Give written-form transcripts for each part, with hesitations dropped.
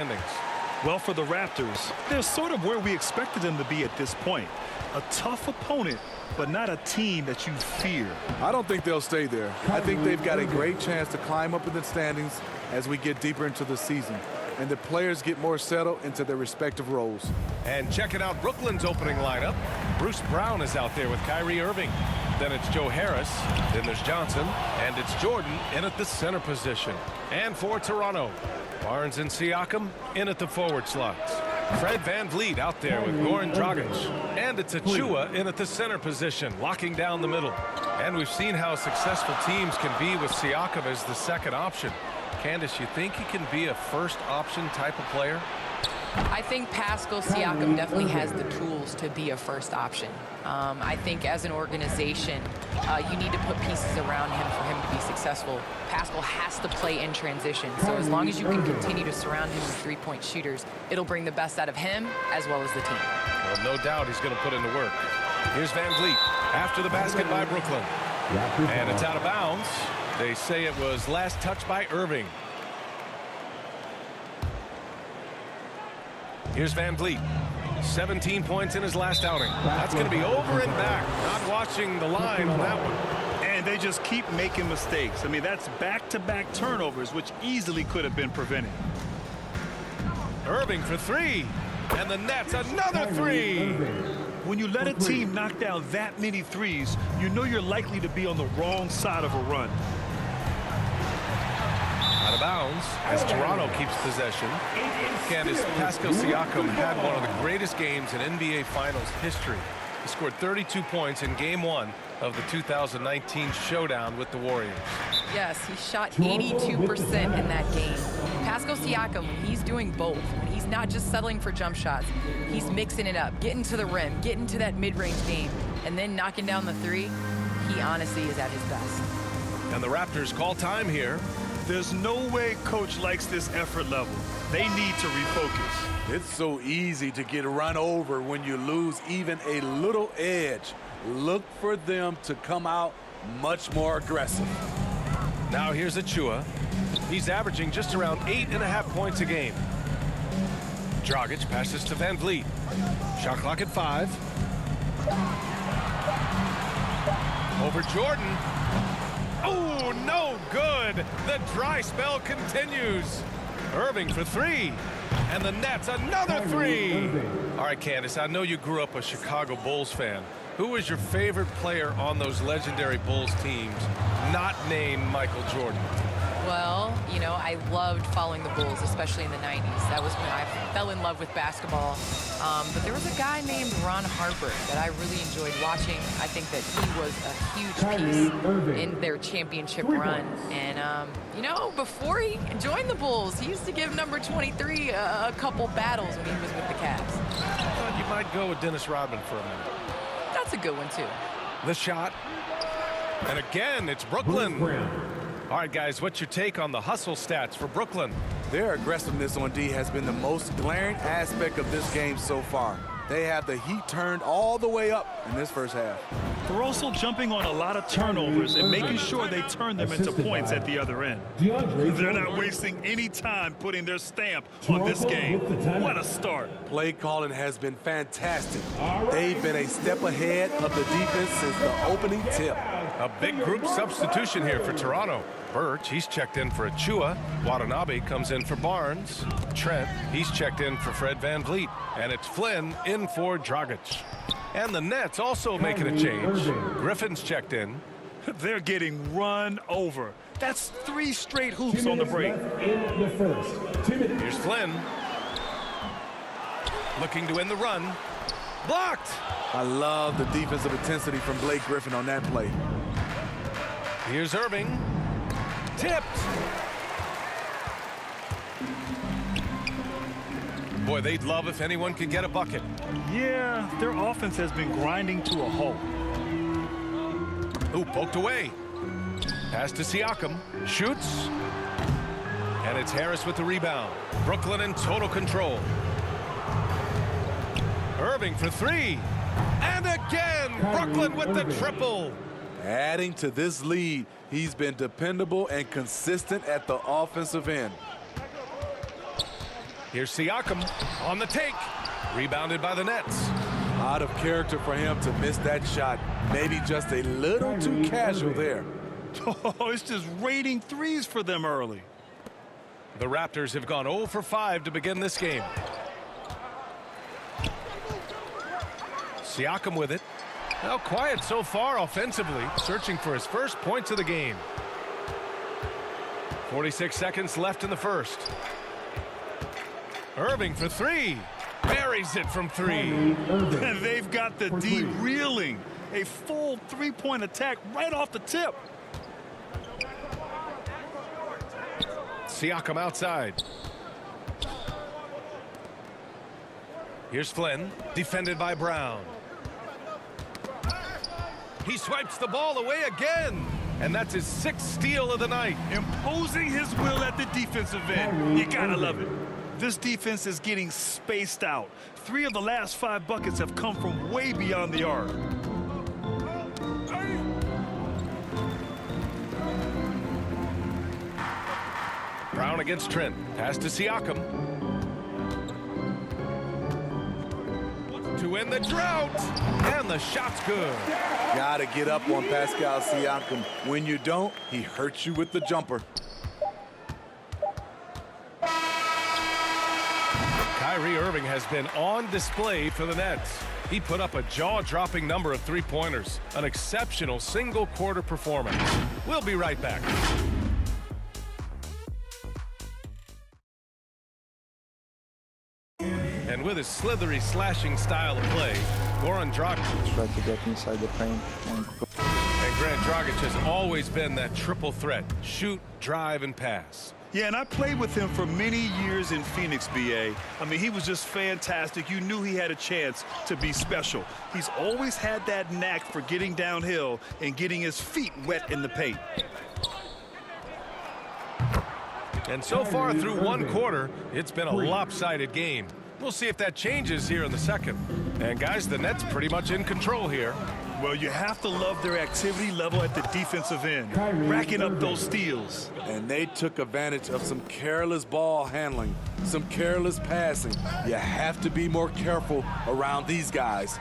Well, for the Raptors, they're sort of where we expected them to be at this point. A tough opponent, but not a team that you fear. I don't think they'll stay there. I think they've got a great chance to climb up in the standings as we get deeper into the season, and the players get more settled into their respective roles. And checking out Brooklyn's opening lineup, Bruce Brown is out there with Kyrie Irving. Then it's Joe Harris, then there's Johnson, and it's Jordan in at the center position. And for Toronto, Barnes and Siakam in at the forward slots. Fred VanVleet out there with Goran Dragic. And it's Achua in at the center position, locking down the middle. And we've seen how successful teams can be with Siakam as the second option. Candace, you think he can be a first option type of player? I think Pascal Siakam definitely has the tools to be a first option. I think as an organization, you need to put pieces around him for him to be successful. Pascal has to play in transition, so as long as you can continue to surround him with three-point shooters, it'll bring the best out of him as well as the team. Well, no doubt he's going to put in the work. Here's VanVleet after the basket by Brooklyn. And it's out of bounds. They say it was last touched by Irving. Here's VanVleet. 17 points in his last outing. That's going to be over and back. Not watching the line on that one. And they just keep making mistakes. I mean, that's back-to-back turnovers, which easily could have been prevented. Irving for three. And the Nets, another three. When you let a team knock down that many threes, you know you're likely to be on the wrong side of a run. Out of bounds as Toronto keeps possession. Candace, Pascal Siakam had one of the greatest games in NBA Finals history. He scored 32 points in Game 1 of the 2019 showdown with the Warriors. Yes, he shot 82% in that game. Pascal Siakam, when he's doing both, when he's not just settling for jump shots, he's mixing it up, getting to the rim, getting to that mid-range game, and then knocking down the three, he honestly is at his best. And the Raptors call time here. There's no way coach likes this effort level. They need to refocus. It's so easy to get run over when you lose even a little edge. Look for them to come out much more aggressive. Now here's Achua. He's averaging just around 8.5 points a game. Dragic passes to VanVleet. Shot clock at 5. Over Jordan. Oh, no good. The dry spell continues. Irving for three. And the Nets, another three. All right, Candace, I know you grew up a Chicago Bulls fan. Who was your favorite player on those legendary Bulls teams, not named Michael Jordan? Well, you know, I loved following the Bulls, especially in the 90s. That was when I fell in love with basketball. But there was a guy named Ron Harper that I really enjoyed watching. I think that he was a huge piece in their championship run. And, you know, before he joined the Bulls, he used to give number 23 a couple battles when he was with the Cavs. I thought you might go with Dennis Rodman for a minute. That's a good one, too. The shot. And again, it's Brooklyn. All right, guys, what's your take on the hustle stats for Brooklyn? Their aggressiveness on D has been the most glaring aspect of this game so far. They have the heat turned all the way up in this first half. They're also jumping on a lot of turnovers and making sure they turn them into points at the other end. They're not wasting any time putting their stamp on this game. What a start. Play calling has been fantastic. They've been a step ahead of the defense since the opening tip. A big group substitution here for Toronto. Birch, he's checked in for Achua. Watanabe comes in for Barnes. Trent, he's checked in for Fred VanVleet. And it's Flynn in for Dragic. And the Nets also making a change. Griffin's checked in. They're getting run over. That's 3 straight hoops on the break. Here's Flynn. Looking to end the run. Blocked. I love the defensive intensity from Blake Griffin on that play. Here's Irving. Tipped. Boy, they'd love if anyone could get a bucket. Yeah, their offense has been grinding to a halt. Ooh, poked away. Pass to Siakam. Shoots. And it's Harris with the rebound. Brooklyn in total control. Irving for three. And again, Brooklyn with the triple. Adding to this lead, he's been dependable and consistent at the offensive end. Here's Siakam on the take. Rebounded by the Nets. Out of character for him to miss that shot. Maybe just a little too casual there. Oh, it's just raining threes for them early. The Raptors have gone 0 for 5 to begin this game. Siakam with it. Now quiet so far offensively, searching for his first points of the game. 46 seconds left in the first. Irving for three. Buries it from three. And they've got the D reeling. A full three-point attack right off the tip. Siakam outside. Here's Flynn, defended by Brown. He swipes the ball away again. And that's his 6th steal of the night. Imposing his will at the defensive end. You gotta love it. This defense is getting spaced out. 3 of the last 5 buckets have come from way beyond the arc. Brown against Trent. Pass to Siakam. To win the drought. And the shot's good. Gotta get up on Pascal Siakam. When you don't, he hurts you with the jumper. Kyrie Irving has been on display for the Nets. He put up a jaw-dropping number of three-pointers. An exceptional single-quarter performance. We'll be right back. And with his slithery, slashing style of play, Goran Dragic. Try to get inside the frame. And Grant Dragic has always been that triple threat. Shoot, drive, and pass. Yeah, and I played with him for many years in Phoenix, B.A. I mean, he was just fantastic. You knew he had a chance to be special. He's always had that knack for getting downhill and getting his feet wet in the paint. And so far through one quarter, it's been a lopsided game. We'll see if that changes here in the second. And guys, the Nets pretty much in control here. Well, you have to love their activity level at the defensive end, racking up those steals. And they took advantage of some careless ball handling, some careless passing. You have to be more careful around these guys.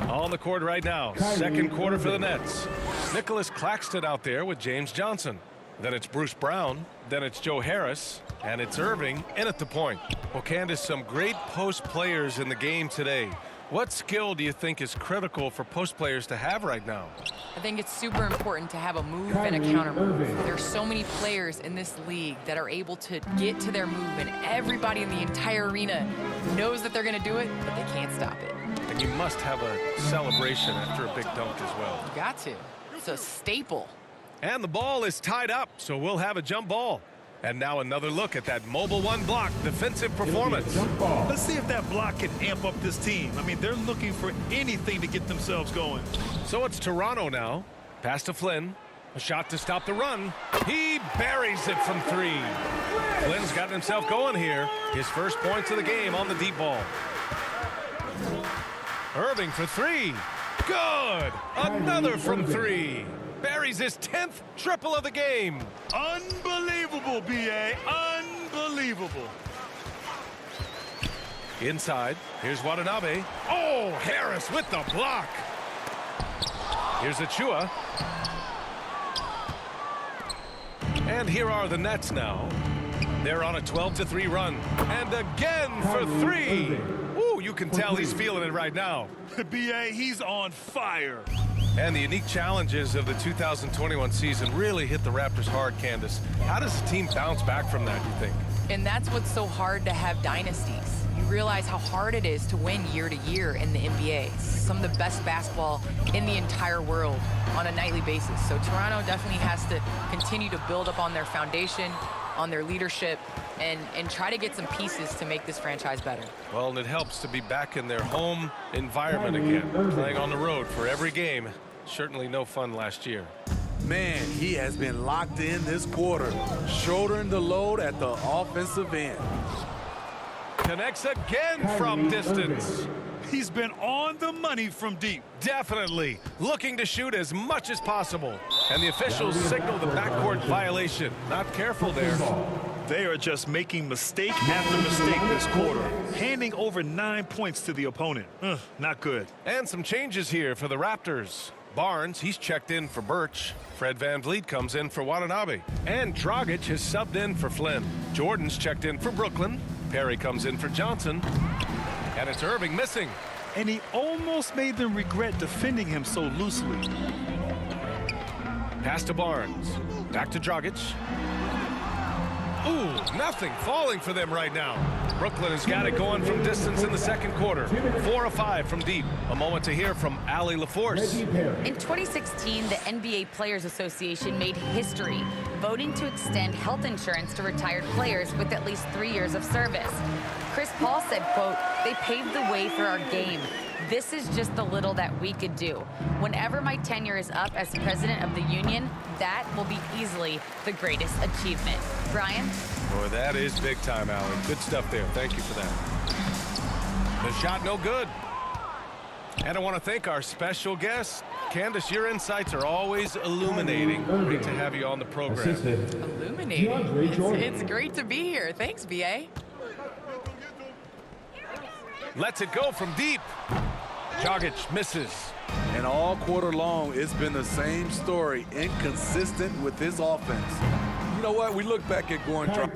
On the court right now, second quarter for the Nets. Nicholas Claxton out there with James Johnson. Then it's Bruce Brown. Then it's Joe Harris. And it's Irving in at the point. Well, Candace, some great post players in the game today. What skill do you think is critical for post players to have right now? I think it's super important to have a move and a counter move. There's so many players in this league that are able to get to their move, and everybody in the entire arena knows that they're going to do it, but they can't stop it. And you must have a celebration after a big dunk as well. You got to. It's a staple. And the ball is tied up, so we'll have a jump ball. And now another look at that mobile one block defensive performance. Let's see if that block can amp up this team. I mean, they're looking for anything to get themselves going. So it's Toronto now. Pass to Flynn. A shot to stop the run. He buries it from three. Flynn's got himself going here. His first points of the game on the deep ball. Irving for three. Good. Another from three. Buries his 10th triple of the game. Unbelievable, B.A. Unbelievable. Inside. Here's Watanabe. Oh, Harris with the block. Here's Achua. And here are the Nets now. They're on a 12-3 run. And again for three. Ooh, you can tell he's feeling it right now. B.A., he's on fire. And the unique challenges of the 2021 season really hit the Raptors hard, Candace. How does the team bounce back from that, you think? And that's what's so hard to have dynasties. You realize how hard it is to win year to year in the NBA. It's some of the best basketball in the entire world on a nightly basis. So Toronto definitely has to continue to build up on their foundation, on their leadership, and try to get some pieces to make this franchise better. Well, and it helps to be back in their home environment again, playing on the road for every game. Certainly no fun last year. Man, he has been locked in this quarter, shouldering the load at the offensive end. Connects again from distance. He's been on the money from deep. Definitely looking to shoot as much as possible. And the officials signal the backcourt violation. Not careful there. They are just making mistake after mistake this quarter, handing over 9 points to the opponent. Not good. And some changes here for the Raptors. Barnes, he's checked in for Birch. Fred VanVleet comes in for Watanabe. And Dragic has subbed in for Flynn. Jordan's checked in for Brooklyn. Perry comes in for Johnson. And it's Irving missing. And he almost made them regret defending him so loosely. Pass to Barnes. Back to Dragic. Ooh, nothing falling for them right now. Brooklyn has got it going from distance in the second quarter. 4 of 5 from deep. A moment to hear from Allie LaForce. In 2016, the NBA Players Association made history, voting to extend health insurance to retired players with at least 3 years of service. Chris Paul said, quote, "They paved the way for our game. This is just the little that we could do. Whenever my tenure is up as president of the union, that will be easily the greatest achievement." Brian? Boy, that is big time, Allie. Good stuff there. Thank you for that. The shot no good. And I want to thank our special guest. Candace, your insights are always illuminating. Great to have you on the program. Illuminating. It's great to be here. Thanks, BA. Lets it go from deep. Dragic misses. And all quarter long, it's been the same story, inconsistent with his offense. You know what? We look back at Goran Dragic.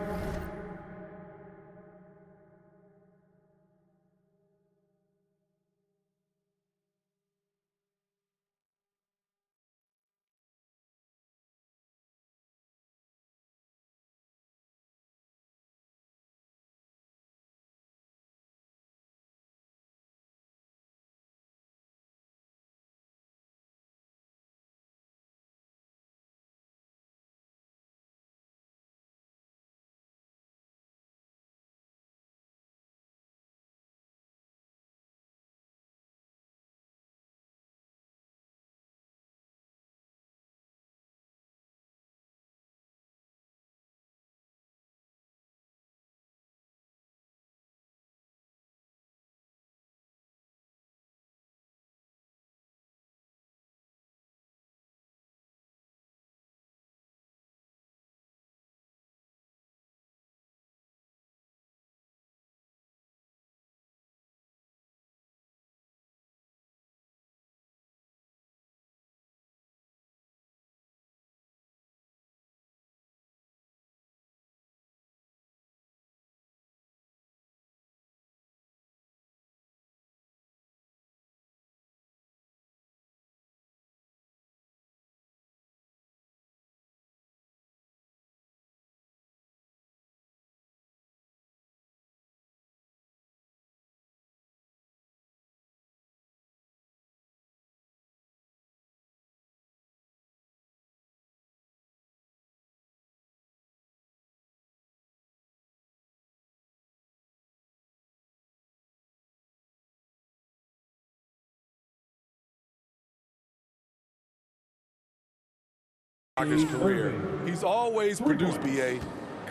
Career. He's always produced, BA,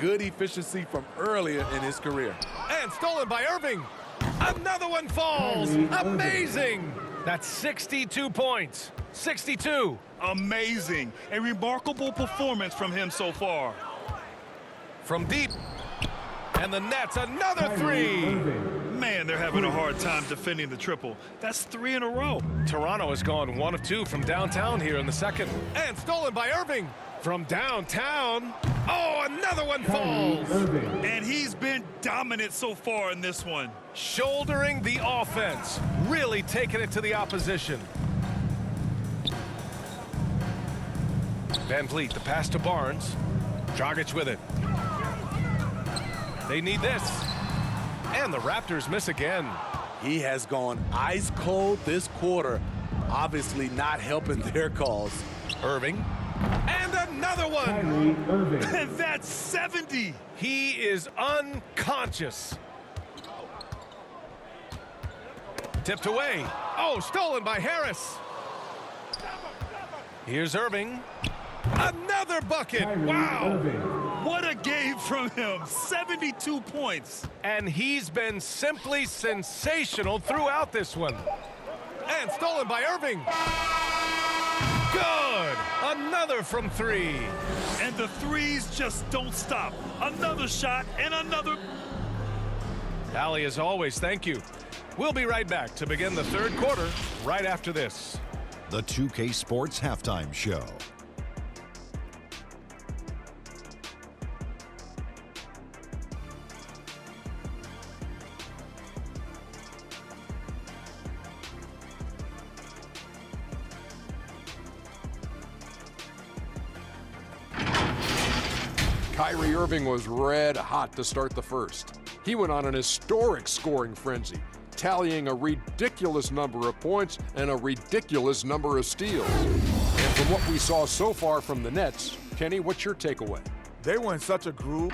good efficiency from earlier in his career. And stolen by Irving. Another one falls. Amazing. That's 62 points. 62. Amazing. A remarkable performance from him so far. From deep. And the Nets, another three. Man, they're having a hard time defending the triple. That's 3 in a row. Toronto has gone 1 of 2 from downtown here in the second. And stolen by Irving. From downtown. Oh, another one falls. And he's been dominant so far in this one. Shouldering the offense. Really taking it to the opposition. VanVleet, the pass to Barnes. Dragic with it. They need this. And the Raptors miss again. He has gone ice cold this quarter, obviously not helping their cause. Irving. And another one. And that's 70. He is unconscious. Tipped away. Oh, stolen by Harris. Here's Irving. Another bucket. Wow. What a game from him. 72 points. And he's been simply sensational throughout this one. And stolen by Irving. Good. Another from 3. And The threes just don't stop. Another shot and another. Allie, as always, thank you. We'll be right back to begin the third quarter right after this. The 2K Sports Halftime Show. Kyrie Irving was red hot to start the first. He went on an historic scoring frenzy, tallying a ridiculous number of points and a ridiculous number of steals. And from what we saw so far from the Nets, Kenny, what's your takeaway? They were in such a groove.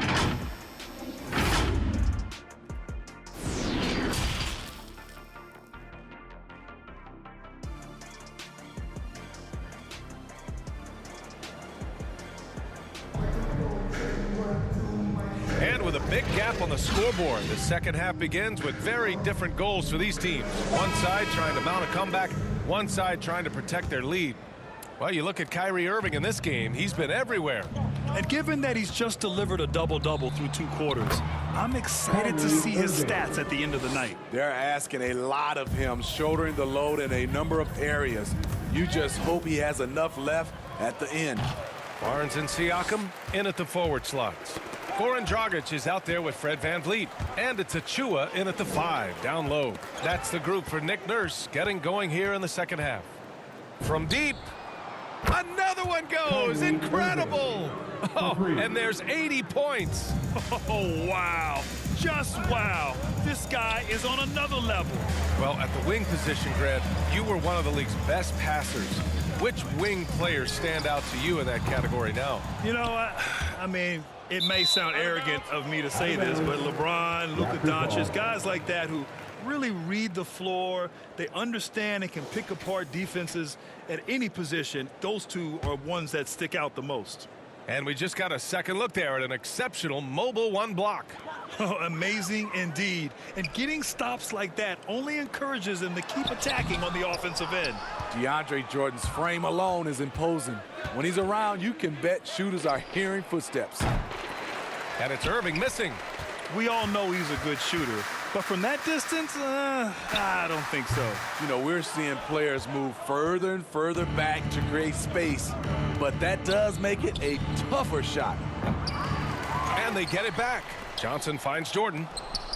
And with a big gap on the scoreboard, the second half begins with very different goals for these teams. One side trying to mount a comeback, one side trying to protect their lead. Well, you look at Kyrie Irving in this game, he's been everywhere. And given that he's just delivered a double-double through 2 quarters, I'm excited to see his stats at the end of the night. They're asking a lot of him, shouldering the load in a number of areas. You just hope he has enough left at the end. Barnes and Siakam in at the forward slots. Goran Dragic is out there with Fred VanVleet. And it's Achua in at the 5, down low. That's the group for Nick Nurse getting going here in the second half. From deep, another one goes. Incredible. Oh, and there's 80 points. Oh, wow. Just wow. This guy is on another level. Well, at the wing position, Grant, you were one of the league's best passers. Which wing players stand out to you in that category now? You know, I mean, it may sound arrogant of me to say this, but LeBron, Luka Doncic, guys like that who really read the floor, they understand and can pick apart defenses at any position. Those two are ones that stick out the most. And we just got a second look there at an exceptional mobile 1 block. Oh, amazing indeed. And getting stops like that only encourages them to keep attacking on the offensive end. DeAndre Jordan's frame alone is imposing. When he's around, you can bet shooters are hearing footsteps. And it's Irving missing. We all know he's a good shooter, but from that distance, I don't think so. You know, we're seeing players move further and further back to create space, but that does make it a tougher shot. And they get it back. Johnson finds Jordan.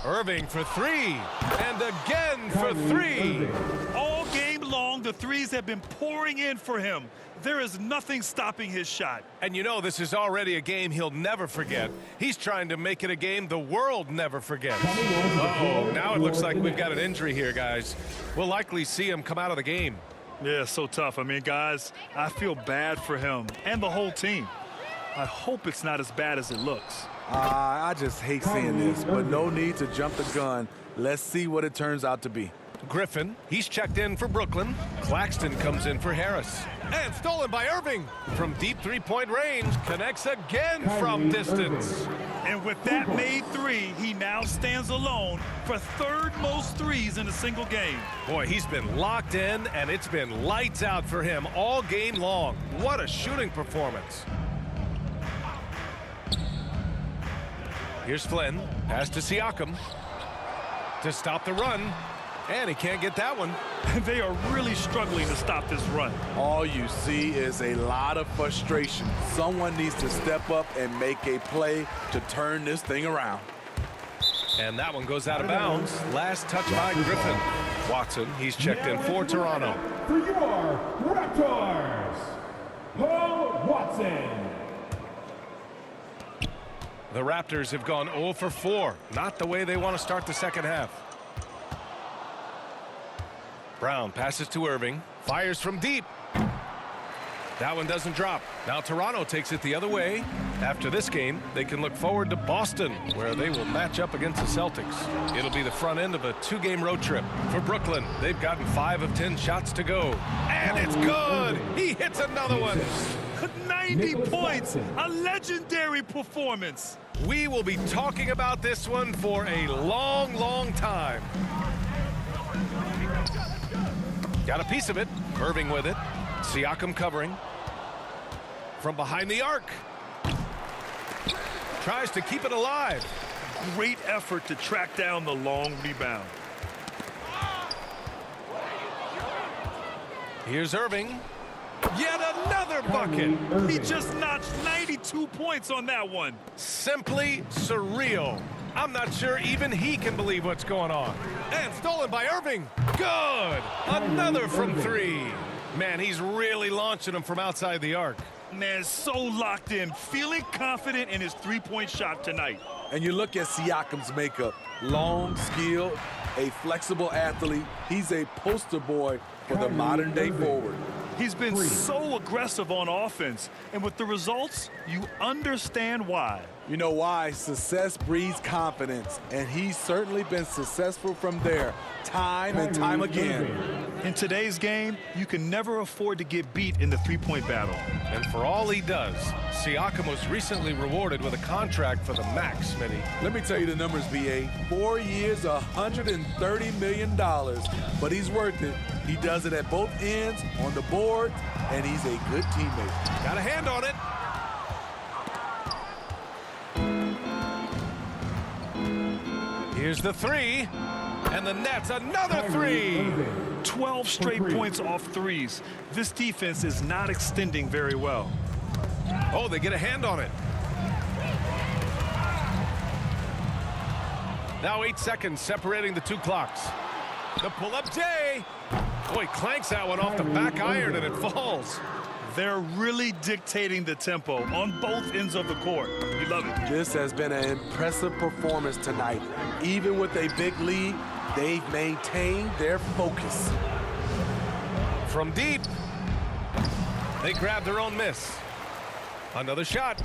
Irving for 3. And again for 3. All game long, the threes have been pouring in for him. There is nothing stopping his shot. And you know this is already a game he'll never forget. He's trying to make it a game the world never forgets. Uh-oh, now it looks like we've got an injury here, guys. We'll likely see him come out of the game. Yeah, so tough. I mean, guys, I feel bad for him and the whole team. I hope it's not as bad as it looks. I just hate seeing this, but no need to jump the gun. Let's see what it turns out to be. Griffin, he's checked in for Brooklyn. Claxton comes in for Harris. And stolen by Irving. From deep 3-point range, connects again from distance. And with that made 3, he now stands alone for 3rd most threes in a single game. Boy, he's been locked in, and it's been lights out for him all game long. What a shooting performance. Here's Flynn, pass to Siakam to stop the run, and he can't get that one. They are really struggling to stop this run. All you see is a lot of frustration. Someone needs to step up and make a play to turn this thing around. And that one goes out of bounds. Last touch by Griffin. Watson, he's checked in for Toronto. For your Raptors, Paul Watson. The Raptors have gone 0 for 4. Not the way they want to start the second half. Brown passes to Irving. Fires from deep. That one doesn't drop. Now Toronto takes it the other way. After this game, they can look forward to Boston, where they will match up against the Celtics. It'll be the front end of a 2-game road trip. For Brooklyn, they've gotten 5 of 10 shots to go. And it's good! He hits another one! 90 points! A legendary performance! We will be talking about this one for a long, long time. Got a piece of it. Irving with it. Siakam covering. From behind the arc. tries to keep it alive. Great effort to track down the long rebound. Here's Irving. Yet another bucket. He just notched 92 points on that one. Simply surreal. I'm not sure even he can believe what's going on. And stolen by Irving. Good. Another from three. Man, he's really launching him from outside the arc. Man, so locked in, feeling confident in his three-point shot tonight. And you look at Siakam's makeup. Long, skilled, a flexible athlete. He's a poster boy for the modern-day forward. He's been so aggressive on offense, and with the results, you understand why. You know why? Success breeds confidence, and he's certainly been successful from there, time and time again. In today's game, you can never afford to get beat in the three-point battle. And for all he does, Siakam was recently rewarded with a contract for the max, Smitty. Let me tell you the numbers, BA. 4 years, $130 million, but he's worth it. He does it at both ends, on the board, and he's a good teammate. Got a hand on it. Here's the three, and the Nets another three. 12 straight points off threes. This defense is not extending very well. Oh, they get a hand on it. Now 8 seconds separating the two clocks. The pull-up J. Boy, clanks that one off the back iron and it falls. They're really dictating the tempo on both ends of the court. We love it. This has been an impressive performance tonight. Even with a big lead, they've maintained their focus. From deep, they grab their own miss. Another shot.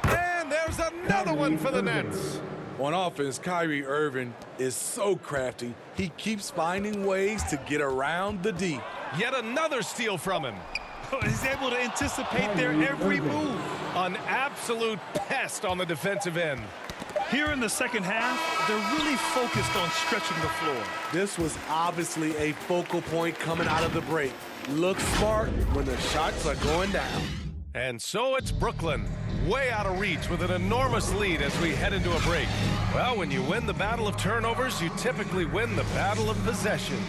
And there's another one for the Nets. On offense, Kyrie Irving is so crafty. He keeps finding ways to get around the D. Yet another steal from him. He's able to anticipate their every move. An absolute pest on the defensive end. Here in the second half, they're really focused on stretching the floor. This was obviously a focal point coming out of the break. Look smart when the shots are going down. And so it's Brooklyn, way out of reach with an enormous lead as we head into a break. Well, when you win the battle of turnovers, you typically win the battle of possessions.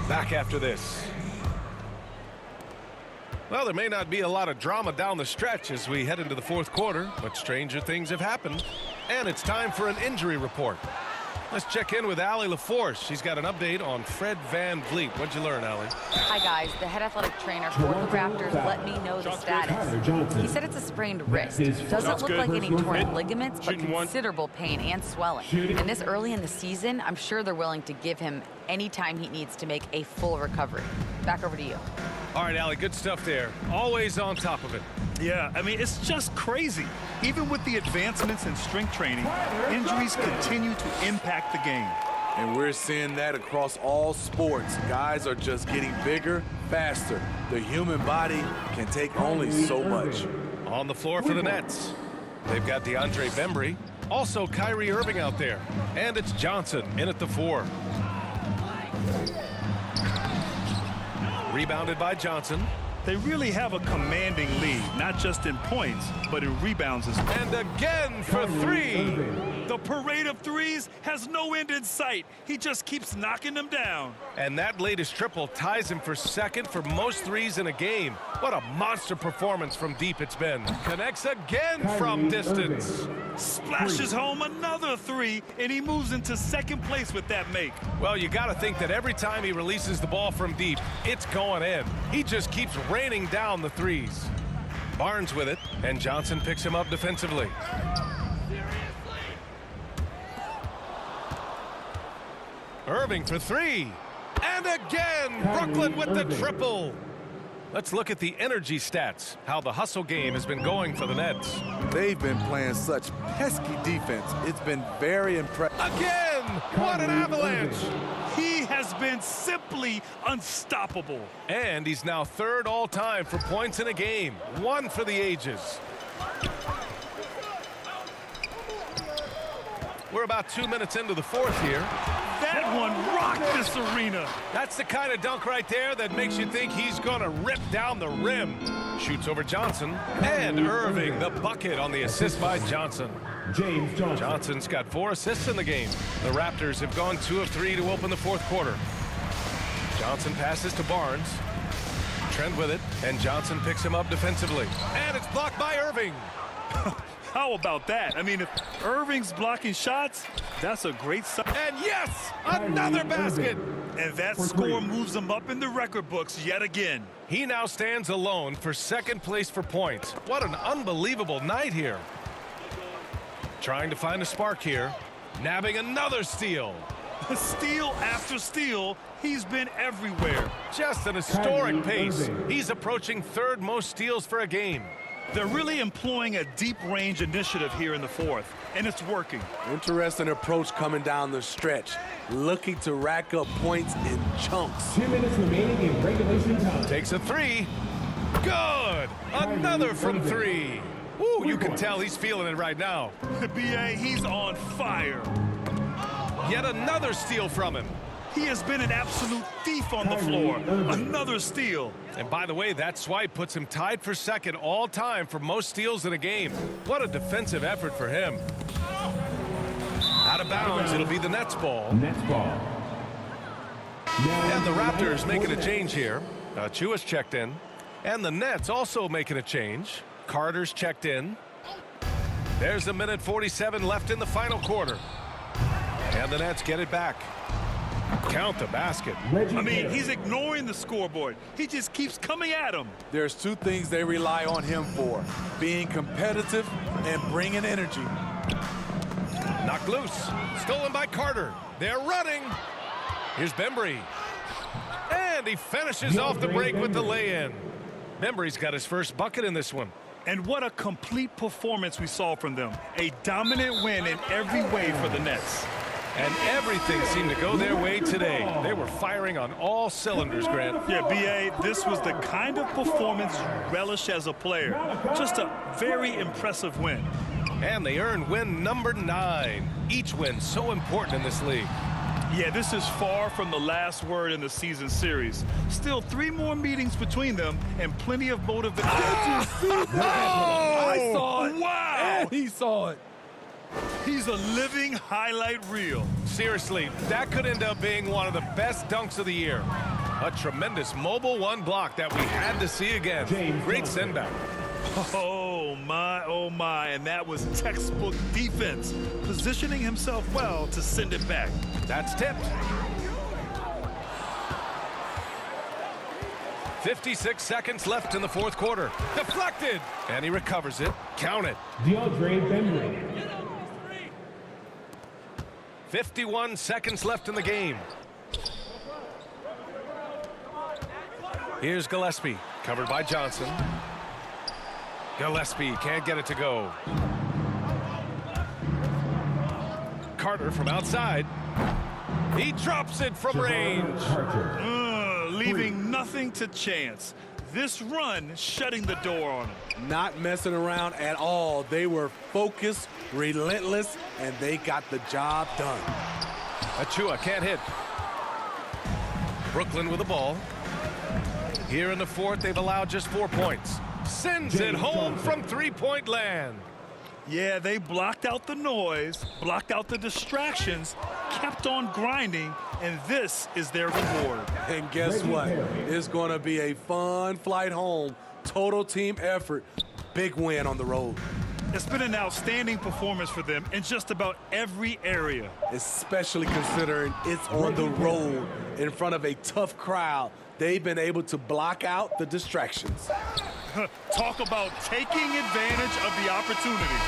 Back after this. Well, there may not be a lot of drama down the stretch as we head into the fourth quarter, but stranger things have happened. And it's time for an injury report. Let's check in with Allie LaForce. She's got an update on Fred VanVleet. What'd you learn, Allie? Hi, guys. The head athletic trainer for the Raptors let me know the status. He said it's a sprained wrist. Doesn't look like any torn ligaments, but considerable pain and swelling. And this early in the season, I'm sure they're willing to give him any time he needs to make a full recovery. Back over to you. All right, Allie, good stuff there. Always on top of it. Yeah, I mean, it's just crazy. Even with the advancements in strength training, injuries continue to impact the game. And we're seeing that across all sports. Guys are just getting bigger, faster. The human body can take only so much. On the floor for the Nets, they've got DeAndre Bembry, also Kyrie Irving out there, and it's Johnson in at the 4. Rebounded by Johnson. They really have a commanding lead, not just in points, but in rebounds as well. And again for 3. The parade of threes has no end in sight. He just keeps knocking them down. And that latest triple ties him for second for most threes in a game. What a monster performance from deep it's been. Connects again from distance. Splashes home another 3, and he moves into second place with that make. Well, you got to think that every time he releases the ball from deep, it's going in. He just keeps raining down the threes. Barnes with it, and Johnson picks him up defensively. Irving for 3. And again, Brooklyn with the triple. Let's look at the energy stats, how the hustle game has been going for the Nets. They've been playing such pesky defense. It's been very impressive. Again, what an avalanche. He has been simply unstoppable. And he's now 3rd all-time for points in a game. 1 for the ages. We're about 2 minutes into the 4th here. That one rocked this arena. That's the kind of dunk right there that makes you think he's gonna rip down the rim. Shoots over Johnson, and Irving the bucket on the assist by Johnson. James Johnson. Johnson's got 4 assists in the game. The Raptors have gone 2 of 3 to open the 4th quarter. Johnson passes to Barnes. Trent with it, and Johnson picks him up defensively. And it's blocked by Irving. How about that? I mean, if Irving's blocking shots, that's a great sign. And yes, another basket. And that score moves him up in the record books yet again. He now stands alone for 2nd place for points. What an unbelievable night here. Trying to find a spark here. Nabbing another steal. Steal after steal, he's been everywhere. Just an historic pace. He's approaching 3rd most steals for a game. They're really employing a deep range initiative here in the 4th, and it's working. Interesting approach coming down the stretch, looking to rack up points in chunks. 2 minutes remaining in regulation time. Takes a 3. Good. Another from 3. Ooh, you can tell he's feeling it right now. B.A., he's on fire. Yet another steal from him. He has been an absolute thief on the floor. Another steal. And by the way, that swipe puts him tied for 2nd all time for most steals in a game. What a defensive effort for him. Out of bounds, it'll be the Nets ball. Nets ball. And the Raptors making a change here. Chua's checked in. And the Nets also making a change. Carter's checked in. There's a minute 47 left in the final quarter. And the Nets get it back. Count the basket. I mean, he's ignoring the scoreboard. He just keeps coming at him. There's 2 things they rely on him for: being competitive and bringing energy. Knocked loose. Stolen by Carter. They're running. Here's Bembry. And he finishes off the break with the lay-in. Bembry's got his first bucket in this one. And what a complete performance we saw from them. A dominant win in every way for the Nets. And everything seemed to go their way today. They were firing on all cylinders, Grant. Yeah, B.A., this was the kind of performance you relish as a player. Just a very impressive win. And they earned win number 9. Each win so important in this league. Yeah, this is far from the last word in the season series. Still 3 more meetings between them and plenty of motivation. I saw it. Wow! And he saw it. He's a living highlight reel. Seriously, that could end up being one of the best dunks of the year. A tremendous mobile 1 block that we had to see again. Great send back. Oh my, and that was textbook defense, positioning himself well to send it back. That's tipped. 56 seconds left in the 4th quarter. Deflected, and he recovers it. Count it. DeAndre Bembry. 51 seconds left in the game. Here's Gillespie, covered by Johnson. Gillespie can't get it to go. Carter from outside. He drops it from range. Leaving nothing to chance. This run shutting the door on him. Not messing around at all. They were focused, relentless, and they got the job done. Achua can't hit. Brooklyn with the ball. Here in the 4th, they've allowed just 4 points. Sends it home from 3-point land. Yeah, they blocked out the noise, blocked out the distractions, kept on grinding, and this is their reward. And guess what? It's going to be a fun flight home. Total team effort. Big win on the road. It's been an outstanding performance for them in just about every area. Especially considering it's on the road in front of a tough crowd. They've been able to block out the distractions. Talk about taking advantage of the opportunity.